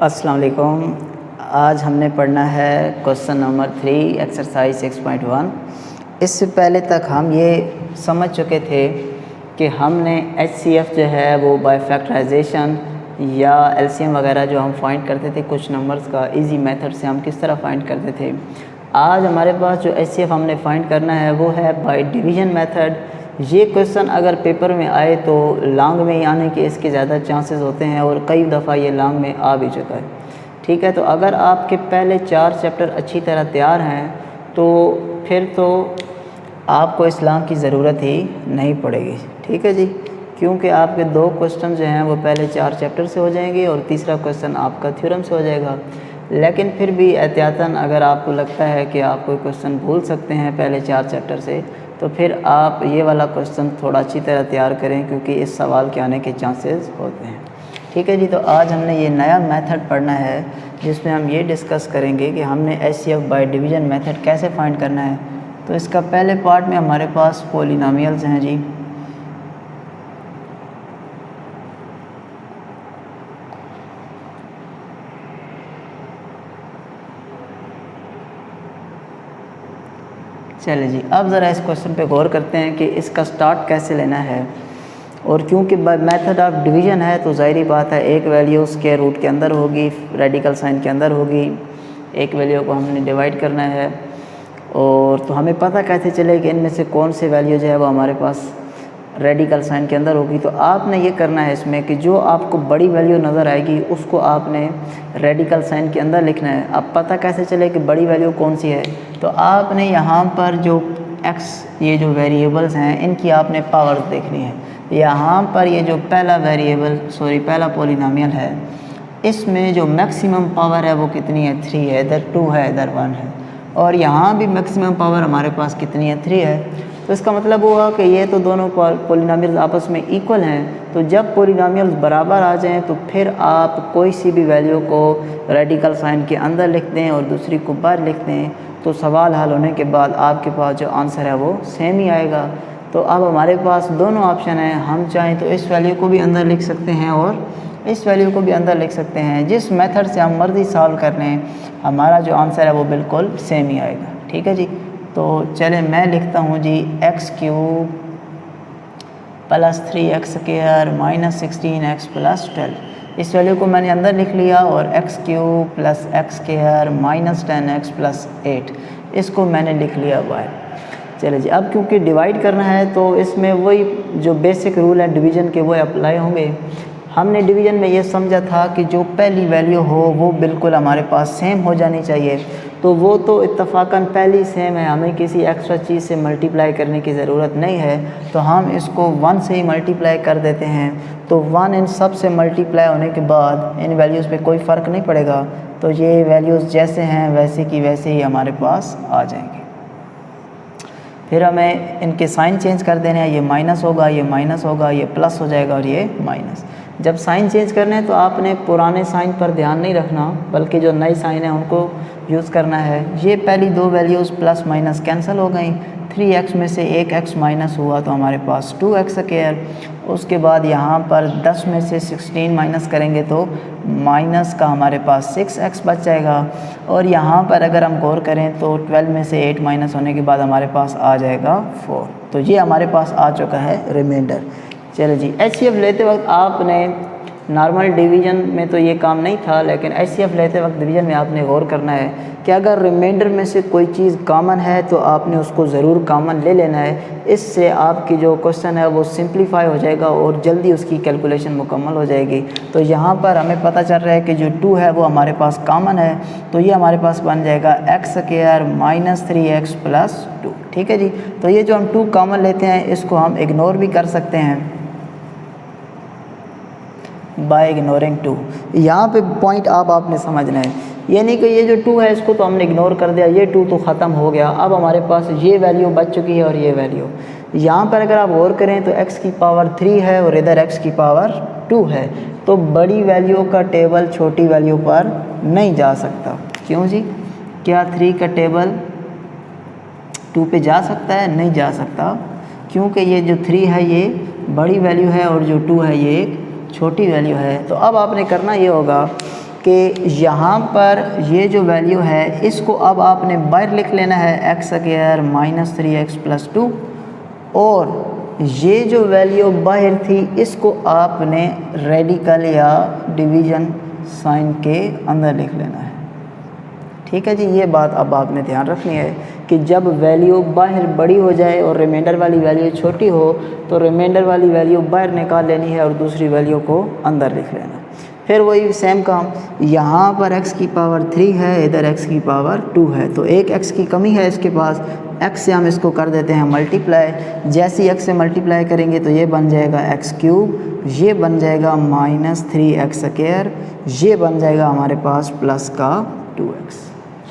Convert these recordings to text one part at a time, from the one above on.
अस्सलाम वालेकुम। आज हमने पढ़ना है क्वेश्चन नंबर 3 एक्सरसाइज 6.1। इससे पहले तक हम ये समझ चुके थे कि हमने HCF जो है वो बाय फैक्टराइजेशन या LCM वगैरह जो हम फाइंड करते थे कुछ नंबर्स का इजी मेथड से हम किस तरह फाइंड करते थे। आज हमारे पास जो HCF हमने फाइंड करना है वो है बाय डिवीज़न मेथड। ये क्वेश्चन अगर पेपर में आए तो लॉन्ग में ही आने के इसके ज़्यादा चांसेस होते हैं और कई दफ़ा ये लॉन्ग में आ भी चुका है। ठीक है, तो अगर आपके पहले 4 चैप्टर अच्छी तरह तैयार हैं तो फिर तो आपको इस लॉन्ग की ज़रूरत ही नहीं पड़ेगी। ठीक है जी, क्योंकि आपके 2 क्वेश्चन जो हैं वो पहले 4 चैप्टर से हो जाएंगे और तीसरा क्वेश्चन आपका थ्योरम से हो जाएगा। लेकिन फिर भी एहतियातन अगर आपको लगता है कि आप कोई क्वेश्चन भूल सकते हैं पहले 4 चैप्टर से, तो फिर आप ये वाला क्वेश्चन थोड़ा अच्छी तरह तैयार करें क्योंकि इस सवाल के आने के चांसेस होते हैं। ठीक है जी, तो आज हमने ये नया मेथड पढ़ना है जिसमें हम ये डिस्कस करेंगे कि हमने HCF बाय डिवीज़न मेथड कैसे फाइंड करना है। तो इसका पहले पार्ट में हमारे पास पॉलिनोमियल्स हैं जी। चलिए जी, अब ज़रा इस क्वेश्चन पे गौर करते हैं कि इसका स्टार्ट कैसे लेना है। और क्योंकि मेथड ऑफ डिवीज़न है तो ज़ाहिरी बात है एक वैल्यू स्क्वायर रूट के अंदर होगी, रेडिकल साइन के अंदर होगी। एक वैल्यू को हमने डिवाइड करना है और तो हमें पता कैसे चले कि इनमें से कौन सी वैल्यू जो है वो हमारे पास रेडिकल साइन के अंदर होगी। तो आपने ये करना है इसमें कि जो आपको बड़ी वैल्यू नज़र आएगी उसको आपने रेडिकल साइन के अंदर लिखना है। अब पता कैसे चले कि बड़ी वैल्यू कौन सी है, तो आपने यहाँ पर जो x ये जो वेरिएबल्स हैं इनकी आपने पावर देखनी है। यहाँ पर ये जो पहला पॉलिनोमियल है इसमें जो मैक्सिमम पावर है वो कितनी है, 3 है। इधर 2 है, इधर 1 है और यहाँ भी मैक्सिमम पावर हमारे पास कितनी है, 3 है। तो इसका मतलब हुआ कि ये तो दोनों पॉलिनोमियल्स आपस में इक्वल हैं। तो जब पॉलिनोमियल्स बराबर आ जाएं तो फिर आप कोई सी भी वैल्यू को रेडिकल साइन के अंदर लिख दें और दूसरी को बाहर लिख दें, तो सवाल हल होने के बाद आपके पास जो आंसर है वो सेम ही आएगा। तो अब हमारे पास दोनों ऑप्शन हैं, हम चाहें तो इस वैल्यू को भी अंदर लिख सकते हैं और इस वैल्यू को भी अंदर लिख सकते हैं। जिस मेथड से हम मर्ज़ी सॉल्व कर लें हमारा जो आंसर है वो बिल्कुल सेम ही आएगा। ठीक है जी, तो चले मैं लिखता हूँ जी x³ + 3x² - 16x + 12। इस वैल्यू को मैंने अंदर लिख लिया और x³ + x² - 10x + 8 इसको मैंने लिख लिया बाहर। चले जी, अब क्योंकि डिवाइड करना है तो इसमें वही जो बेसिक रूल है डिवीज़न के वो अप्लाई होंगे। हमने डिवीज़न में ये समझा था कि जो पहली वैल्यू हो वो बिल्कुल हमारे पास सेम हो जानी चाहिए। तो वो तो इत्तफ़ाक़न पहली सेम है, हमें किसी एक्स्ट्रा चीज़ से मल्टीप्लाई करने की ज़रूरत नहीं है। तो हम इसको 1 से ही मल्टीप्लाई कर देते हैं। तो 1 इन सब से मल्टीप्लाई होने के बाद इन वैल्यूज़ पे कोई फ़र्क नहीं पड़ेगा। तो ये वैल्यूज़ जैसे हैं वैसे की वैसे ही हमारे पास आ जाएंगे। फिर हमें इनके साइन चेंज कर देने हैं, ये माइनस होगा, ये माइनस होगा, ये प्लस हो जाएगा और ये माइनस। जब साइन चेंज करने हैं तो आपने पुराने साइन पर ध्यान नहीं रखना बल्कि जो नई साइन है उनको यूज़ करना है। ये पहली 2 वैल्यूज़ प्लस माइनस कैंसिल हो गई। 3x में से 1x माइनस हुआ तो हमारे पास 2x²। उसके बाद यहाँ पर 10 में से 16 माइनस करेंगे तो माइनस का हमारे पास 6x बच जाएगा। और यहाँ पर अगर हम गौर करें तो 12 में से 8 माइनस होने के बाद हमारे पास आ जाएगा 4। तो ये हमारे पास आ चुका है रिमाइंडर। चलो जी, HCF लेते वक्त आपने नॉर्मल डिवीज़न में तो ये काम नहीं था, लेकिन HCF लेते वक्त डिवीज़न में आपने गौर करना है कि अगर रिमाइंडर में से कोई चीज़ कॉमन है तो आपने उसको ज़रूर कॉमन ले लेना है। इससे आपकी जो क्वेश्चन है वो सिंप्लीफाई हो जाएगा और जल्दी उसकी कैलकुलेशन मुकम्मल हो जाएगी। तो यहाँ पर हमें पता चल रहा है कि जो 2 है वो हमारे पास कॉमन है, तो ये हमारे पास बन जाएगा x² - 3x + 2। ठीक है जी, तो ये जो हम 2 कॉमन लेते हैं इसको हम इग्नोर भी कर सकते हैं बाय इग्नोरिंग 2। यहाँ पे पॉइंट आपने समझना है, ये नहीं कि ये जो 2 है इसको तो हमने इग्नोर कर दिया, ये 2 तो ख़त्म हो गया। अब हमारे पास ये वैल्यू बच चुकी है और ये वैल्यू। यहाँ पर अगर आप गौर करें तो x की पावर 3 है और इधर x की पावर 2 है। तो बड़ी वैल्यू का टेबल छोटी वैल्यू पर नहीं जा सकता। क्यों जी, क्या 3 का टेबल 2 पे जा सकता है? नहीं जा सकता, क्योंकि ये जो 3 है ये बड़ी वैल्यू है और जो 2 है ये एक छोटी वैल्यू है। तो अब आपने करना ये होगा कि यहाँ पर ये जो वैल्यू है इसको अब आपने बाहर लिख लेना है x² माइनस 3x प्लस 2, और ये जो वैल्यू बाहर थी इसको आपने रेडिकल या डिवीज़न साइन के अंदर लिख लेना है। ठीक है जी, ये बात अब आपने ध्यान रखनी है कि जब वैल्यू बाहर बड़ी हो जाए और रिमाइंडर वाली वैल्यू छोटी हो तो रिमाइंडर वाली वैल्यू बाहर निकाल लेनी है और दूसरी वैल्यू को अंदर लिख लेना है। फिर वही सेम काम, यहाँ पर x की पावर 3 है, इधर x की पावर 2 है, तो एक x की कमी है इसके पास, x से हम इसको कर देते हैं मल्टीप्लाई। जैसे x से मल्टीप्लाई करेंगे तो ये बन जाएगा x³, ये बन जाएगा माइनस 3x², ये बन जाएगा हमारे पास प्लस का 2x।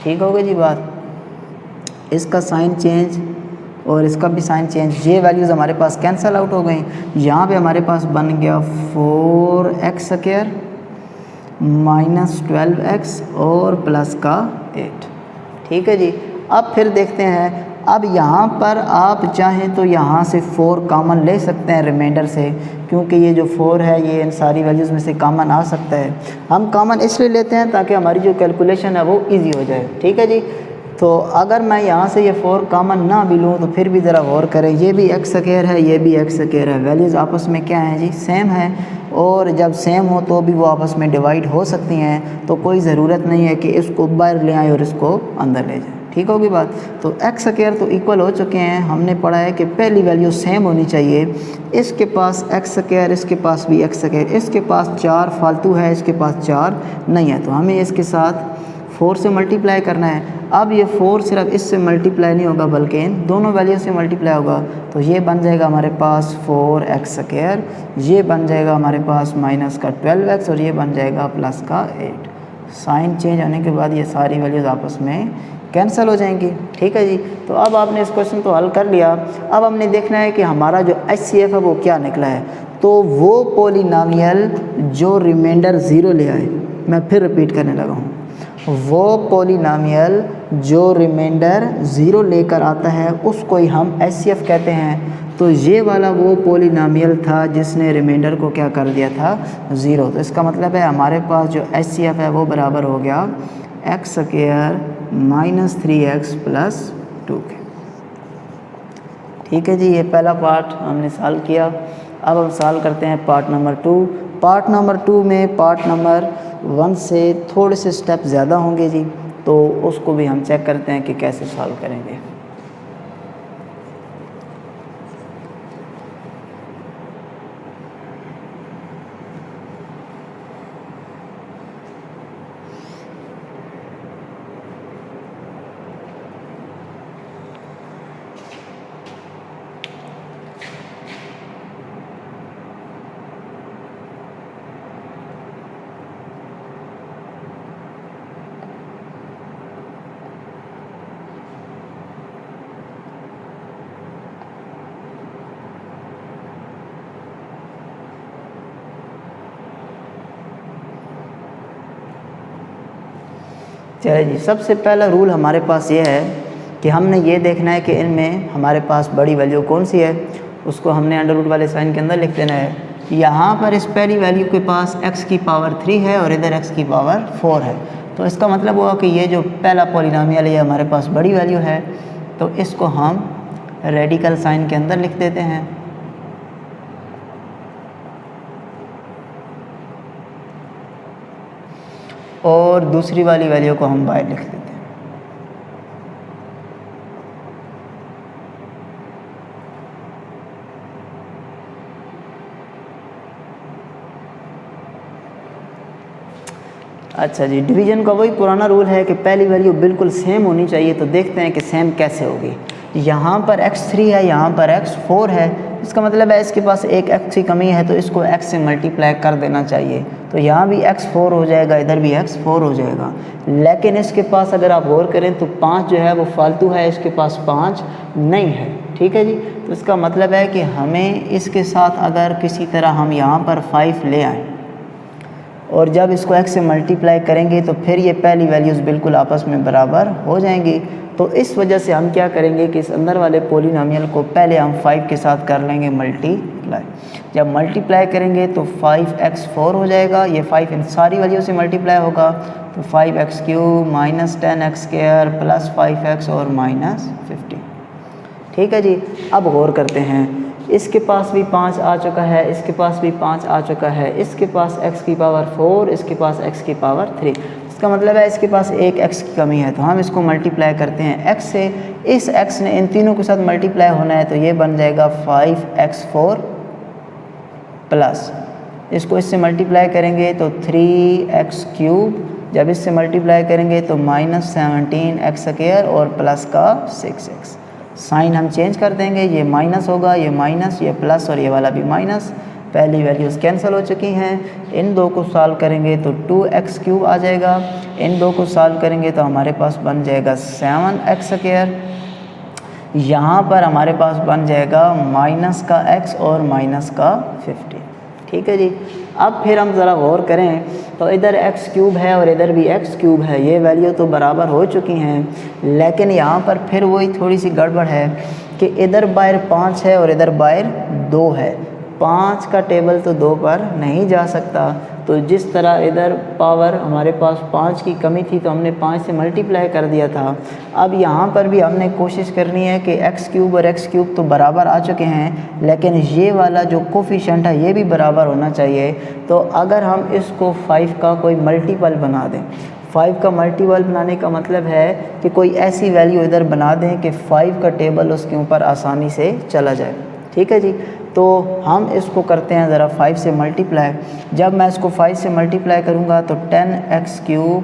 ठीक हो गई जी बात। इसका साइन चेंज और इसका भी साइन चेंज, ये वैल्यूज़ हमारे पास कैंसिल आउट हो गई। यहाँ पे हमारे पास बन गया 4x² माइनस 12x और प्लस का 8। ठीक है जी। अब फिर देखते हैं, अब यहाँ पर आप चाहें तो यहाँ से 4 कॉमन ले सकते हैं रिमाइंडर से, क्योंकि ये जो 4 है ये इन सारी वैल्यूज़ में से कॉमन आ सकता है। हम कॉमन इसलिए लेते हैं ताकि हमारी जो कैलकुलेशन है वो इजी हो जाए। ठीक है जी। तो अगर मैं यहाँ से ये 4 कॉमन ना भी लूँ तो फिर भी ज़रा गौर करें, ये भी x² है, ये भी x² है, वैल्यूज़ आपस में क्या हैं जी, सेम है। और जब सेम हो तो भी वो आपस में डिवाइड हो सकती हैं, तो कोई ज़रूरत नहीं है कि इसको बाहर ले आए और इसको अंदर ले जाए। ठीक होगी बात। तो x² तो इक्वल हो चुके हैं। हमने पढ़ा है कि पहली वैल्यू सेम होनी चाहिए। इसके पास x², इसके पास भी x², इसके पास 4 फालतू है, इसके पास 4 नहीं है, तो हमें इसके साथ 4 से मल्टीप्लाई करना है। अब ये 4 सिर्फ इससे मल्टीप्लाई नहीं होगा बल्कि इन दोनों वैल्यू से मल्टीप्लाई होगा, तो ये बन जाएगा हमारे पास 4x², ये बन जाएगा हमारे पास माइनस का 12x और ये बन जाएगा प्लस का 8। साइन चेंज होने के बाद ये सारी वैल्यूज़ आपस में कैंसिल हो जाएंगी। ठीक है जी। तो अब आपने इस क्वेश्चन को हल कर लिया। अब हमने देखना है कि हमारा जो HCF है वो क्या निकला है। तो वो पॉलिनॉमियल जो रिमाइंडर 0 ले आए, मैं फिर रिपीट करने लगा हूँ, वो पॉलिनॉमियल जो रिमाइंडर 0 लेकर आता है उसको ही हम HCF कहते हैं। तो ये वाला वो पॉलिनॉमियल था जिसने रिमाइंडर को क्या कर दिया था, 0। तो इसका मतलब है हमारे पास जो HCF है वो बराबर हो गया x² माइनस 3x प्लस 2 के। ठीक है जी। ये पहला पार्ट हमने सॉल्व किया। अब हम सॉल्व करते हैं पार्ट नंबर 2। पार्ट नंबर 2 में पार्ट नंबर 1 से थोड़े से स्टेप ज़्यादा होंगे जी, तो उसको भी हम चेक करते हैं कि कैसे सॉल्व करेंगे। चलिए जी, सबसे पहला रूल हमारे पास ये है कि हमने ये देखना है कि इनमें हमारे पास बड़ी वैल्यू कौन सी है, उसको हमने अंडर रूट वाले साइन के अंदर लिख देना है। यहाँ पर इस पहली वैल्यू के पास x की पावर 3 है और इधर x की पावर 4 है, तो इसका मतलब हुआ कि ये जो पहला पॉलिनॉमियल है ये हमारे पास बड़ी वैल्यू है, तो इसको हम रेडिकल साइन के अंदर लिख देते हैं। और दूसरी वाली वैल्यू को हम बाहर लिख देते हैं। अच्छा जी, डिवीज़न का वही पुराना रूल है कि पहली वैल्यू बिल्कुल सेम होनी चाहिए, तो देखते हैं कि सेम कैसे होगी। यहाँ पर x3 है, यहाँ पर x4 है, इसका मतलब है इसके पास एक x की कमी है, तो इसको x से मल्टीप्लाई कर देना चाहिए, तो यहाँ भी x4 हो जाएगा, इधर भी x4 हो जाएगा। लेकिन इसके पास अगर आप गौर करें तो 5 जो है वो फालतू है, इसके पास 5 नहीं है। ठीक है जी। तो इसका मतलब है कि हमें इसके साथ अगर किसी तरह हम यहाँ पर 5 ले आएँ और जब इसको x से मल्टीप्लाई करेंगे तो फिर ये पहली वैल्यूज़ बिल्कुल आपस में बराबर हो जाएंगी। तो इस वजह से हम क्या करेंगे कि इस अंदर वाले पोलिनोमियल को पहले हम 5 के साथ कर लेंगे मल्टीप्लाई। जब मल्टीप्लाई करेंगे तो 5x4 हो जाएगा, ये 5 इन सारी वैल्यू से मल्टीप्लाई होगा तो 5x³ minus 10x² plus 5x और माइनस 15। ठीक है जी। अब गौर करते हैं, इसके पास भी 5 आ चुका है, इसके पास भी 5 आ चुका है, इसके पास x की पावर 4, इसके पास x की पावर 3। इसका मतलब है इसके पास एक x की कमी है। तो हम इसको मल्टीप्लाई करते हैं x से। इस x ने इन तीनों के साथ मल्टीप्लाई होना है तो ये बन जाएगा 5x4 प्लस इसको इससे मल्टीप्लाई करेंगे तो 3x³ जब इससे मल्टीप्लाई करेंगे तो माइनस 17x² और प्लस का 6x। साइन हम चेंज कर देंगे, ये माइनस होगा, ये माइनस, ये प्लस और ये वाला भी माइनस। पहली वैल्यूज़ कैंसिल हो चुकी हैं। इन दो को सॉल्व करेंगे तो 2x³ आ जाएगा। इन दो को सॉल्व करेंगे तो हमारे पास बन जाएगा 7x²। यहाँ पर हमारे पास बन जाएगा माइनस का x और माइनस का 50। ठीक है जी। अब फिर हम ज़रा गौर करें तो इधर x³ है और इधर भी x³ है, ये वैल्यू तो बराबर हो चुकी हैं, लेकिन यहाँ पर फिर वही थोड़ी सी गड़बड़ है कि इधर बाहर 5 है और इधर बाहर 2 है। 5 का टेबल तो 2 पर नहीं जा सकता। तो जिस तरह इधर पावर हमारे पास 5 की कमी थी तो हमने 5 से मल्टीप्लाई कर दिया था, अब यहाँ पर भी हमने कोशिश करनी है कि x³ और x³ तो बराबर आ चुके हैं, लेकिन ये वाला जो कोफिशिएंट है ये भी बराबर होना चाहिए। तो अगर हम इसको 5 का कोई मल्टीपल बना दें, 5 का मल्टीपल बनाने का मतलब है कि कोई ऐसी वैल्यू इधर बना दें कि 5 का टेबल उसके ऊपर आसानी से चला जाए। ठीक है जी। तो हम इसको करते हैं ज़रा 5 से मल्टीप्लाई। जब मैं इसको 5 से मल्टीप्लाई करूँगा तो 10x³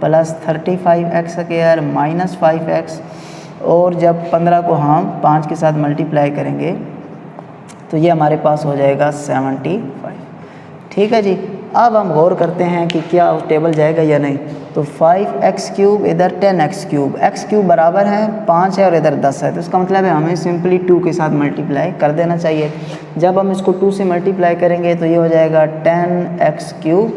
plus 35x² minus 5x, और जब 15 को हम 5 के साथ मल्टीप्लाई करेंगे तो ये हमारे पास हो जाएगा 75। ठीक है जी। अब हम गौर करते हैं कि क्या टेबल जाएगा या नहीं। तो 5x³ इधर 10x³, x³ बराबर है 5 है और इधर 10 है, तो इसका मतलब है हमें सिंपली 2 के साथ मल्टीप्लाई कर देना चाहिए। जब हम इसको 2 से मल्टीप्लाई करेंगे तो ये हो जाएगा 10x³,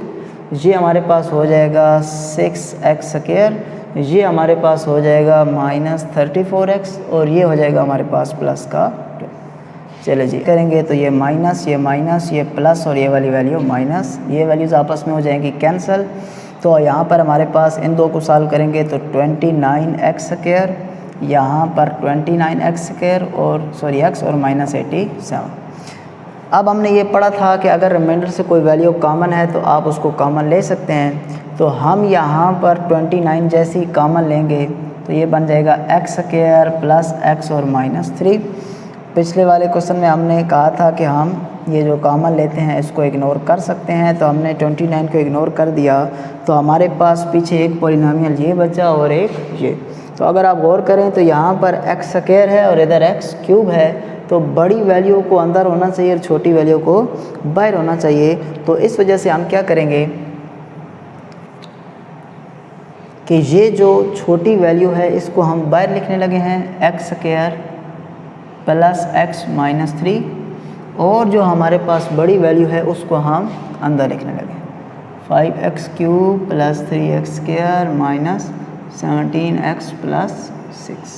ये हमारे पास हो जाएगा 6x², ये हमारे पास हो जाएगा माइनस 34x और ये हो जाएगा हमारे पास प्लस का 2। चले जी करेंगे तो ये माइनस, ये प्लस और ये वाली वैल्यू माइनस, ये वैल्यूज़ आपस में हो जाएंगी कैंसिल। तो यहाँ पर हमारे पास इन दो को सॉल्व करेंगे तो 29x², यहाँ पर 29x² और सॉरी x और माइनस 87। अब हमने ये पढ़ा था कि अगर रिमाइंडर से कोई वैल्यू कॉमन है तो आप उसको कॉमन ले सकते हैं। तो हम यहाँ पर 29 जैसी कॉमन लेंगे तो ये बन जाएगा x² प्लस x और माइनस 3। पिछले वाले क्वेश्चन में हमने कहा था कि हम ये जो कॉमन लेते हैं इसको इग्नोर कर सकते हैं, तो हमने 29 को इग्नोर कर दिया तो हमारे पास पीछे एक पॉलिनोमियल ये बचा और एक ये। तो अगर आप गौर करें तो यहाँ पर x² है और इधर x³ है, तो बड़ी वैल्यू को अंदर होना चाहिए और छोटी वैल्यू को बाहर होना चाहिए। तो इस वजह से हम क्या करेंगे कि ये जो छोटी वैल्यू है इसको हम बाहर लिखने लगे हैं x² प्लस x माइनस 3, और जो हमारे पास बड़ी वैल्यू है उसको हम अंदर लिखने लगे 5x³ plus 3x² minus 17x plus 6।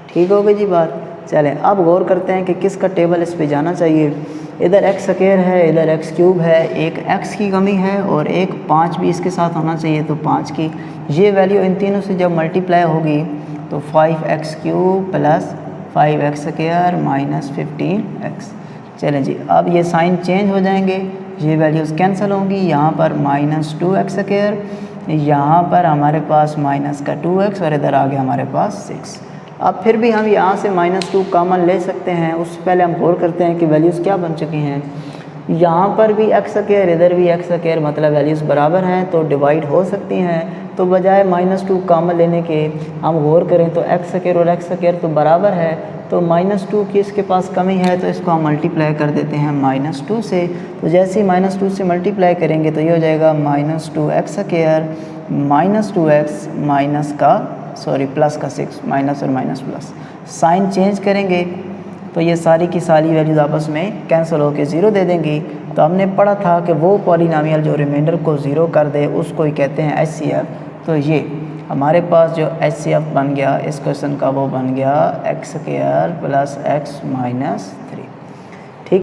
ठीक हो गई जी बात। चलें अब गौर करते हैं कि किसका टेबल इस पे जाना चाहिए। इधर x² है, इधर x³ है, एक x की कमी है और एक 5 भी इसके साथ होना चाहिए, तो 5 की ये वैल्यू इन तीनों से जब मल्टीप्लाई होगी तो 5x³ plus 5x² minus 15x। चलें जी अब ये साइन चेंज हो जाएंगे, ये वैल्यूज़ कैंसिल होंगी। यहाँ पर माइनस 2x², यहाँ पर हमारे पास माइनस का 2x और इधर आ गया हमारे पास 6। अब फिर भी हम यहाँ से -2 कॉमन ले सकते हैं। उससे पहले हम गौर करते हैं कि वैल्यूज़ क्या बन चुकी हैं। यहाँ पर भी x², इधर भी x², मतलब वैल्यूज़ बराबर हैं तो डिवाइड हो सकती हैं। तो बजाय -2 कॉमन लेने के हम गौर करें तो x² और x² तो बराबर है, तो -2 की इसके पास कमी है तो इसको हम मल्टीप्लाई कर देते हैं -2 से। तो जैसे ही -2 से मल्टीप्लाई करेंगे तो ये हो जाएगा -2x² माइनस 2x माइनस का प्लस का 6, माइनस और माइनस प्लस। साइन चेंज करेंगे तो ये सारी की सारी वैल्यूज़ आपस में कैंसिल होकर 0 दे देंगी। तो हमने पढ़ा था कि वो पॉलिनॉमियल जो रिमाइंडर को 0 कर दे उसको ही कहते हैं HCF। तो ये हमारे पास जो HCF बन गया इस क्वेश्चन का वो बन गया x² + x - 3।